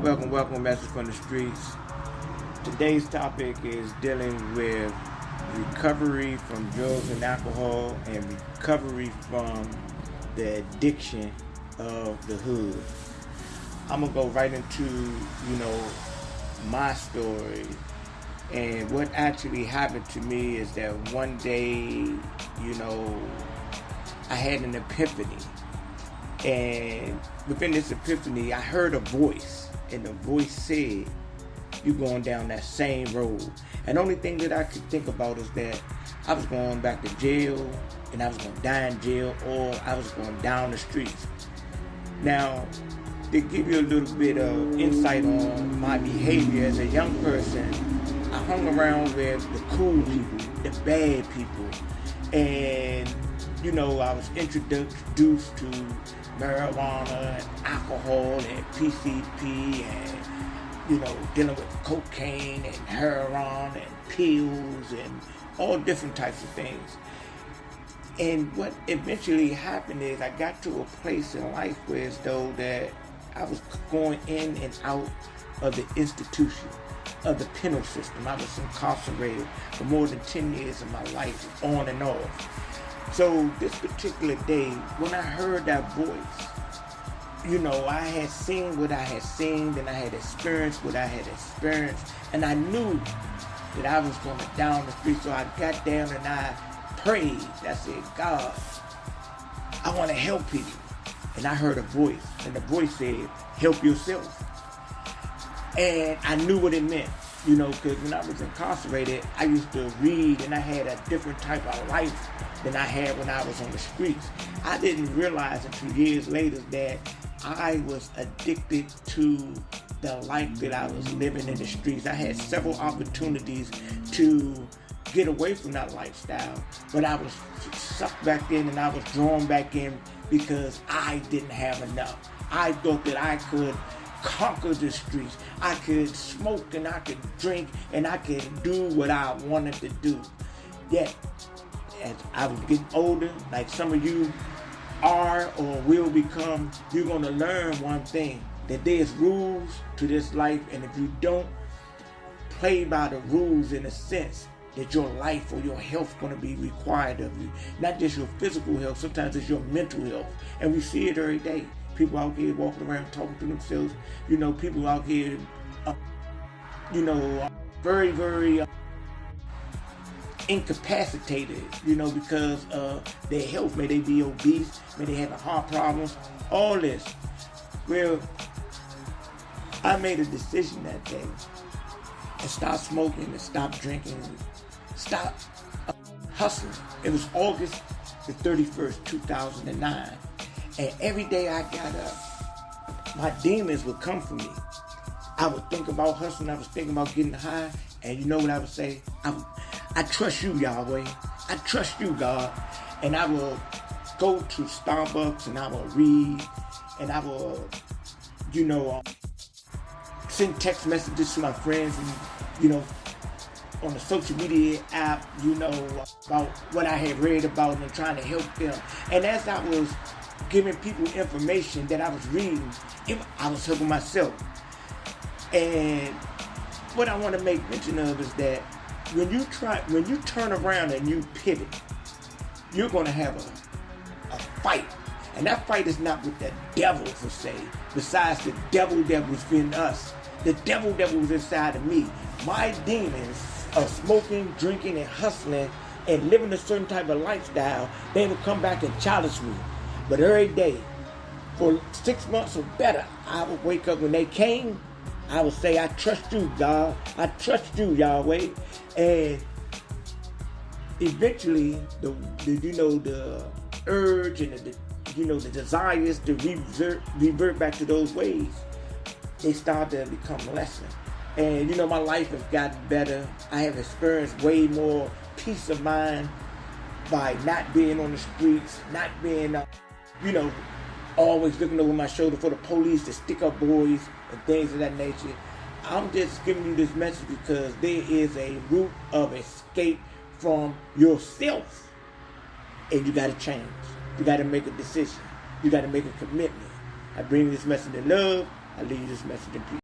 Welcome, message from the streets. Today's topic is dealing with recovery from drugs and alcohol and recovery from the addiction of the hood. I'm gonna go right into, my story. And what actually happened to me is that one day, I had an epiphany. And within this epiphany, I heard a voice, and the voice said, "You're going down that same road." And the only thing that I could think about is that I was going back to jail, and I was going to die in jail, or I was going down the streets. Now, to give you a little bit of insight on my behavior as a young person, I hung around with the cool people, the bad people, and I was introduced to marijuana and alcohol and PCP and, dealing with cocaine and heroin and pills and all different types of things. And what eventually happened is I got to a place in life where as though that I was going in and out of the institution, of the penal system. I was incarcerated for more than 10 years of my life, on and off. So this particular day, when I heard that voice, I had seen what I had seen, and I had experienced what I had experienced, and I knew that I was going down the street. So I got down and I prayed. I said, "God, I want to help people." And I heard a voice, and the voice said, "Help yourself." And I knew what it meant, because when I was incarcerated, I used to read, and I had a different type of life than I had when I was on the streets. I didn't realize until years later that I was addicted to the life that I was living in the streets. I had several opportunities to get away from that lifestyle, but I was sucked back in, and I was drawn back in because I didn't have enough. I thought that I could conquer the streets. I could smoke and I could drink and I could do what I wanted to do. Yet, as I was getting older, like some of you are or will become, you're going to learn one thing, that there's rules to this life, and if you don't play by the rules, in a sense, that your life or your health going to be required of you. Not just your physical health, sometimes it's your mental health. And we see it every day. People out here walking around talking to themselves. People out here, very, very incapacitated, because of their health. May they be obese, may they have heart problems, all this. Well, I made a decision that day and stop smoking and stop drinking and stop hustling. It was August the 31st, 2009. And every day I got up, my demons would come for me. I would think about hustling. I was thinking about getting high. And you know what I would say? I trust you, Yahweh. I trust you, God. And I will go to Starbucks and I will read. And I will, send text messages to my friends and, on the social media app, about what I had read about and trying to help them. And as I was giving people information that I was reading, I was helping myself. And what I want to make mention of is that when you turn around and you pivot, you're going to have a fight. And that fight is not with the devil, per se, besides the devil that was in us. The devil that was inside of me. My demons of smoking, drinking, and hustling and living a certain type of lifestyle, they would come back and challenge me. But every day, for 6 months or better, I would wake up when they came, I would say, "I trust you, God. I trust you, Yahweh." And eventually, the urge and the desires to revert back to those ways, they start to become lesser. And my life has gotten better. I have experienced way more peace of mind by not being on the streets, not being, always looking over my shoulder for the police to stick up boys and things of that nature. I'm just giving you this message because there is a route of escape from yourself. And you got to change. You got to make a decision. You got to make a commitment. I bring this message in love. I leave this message in peace.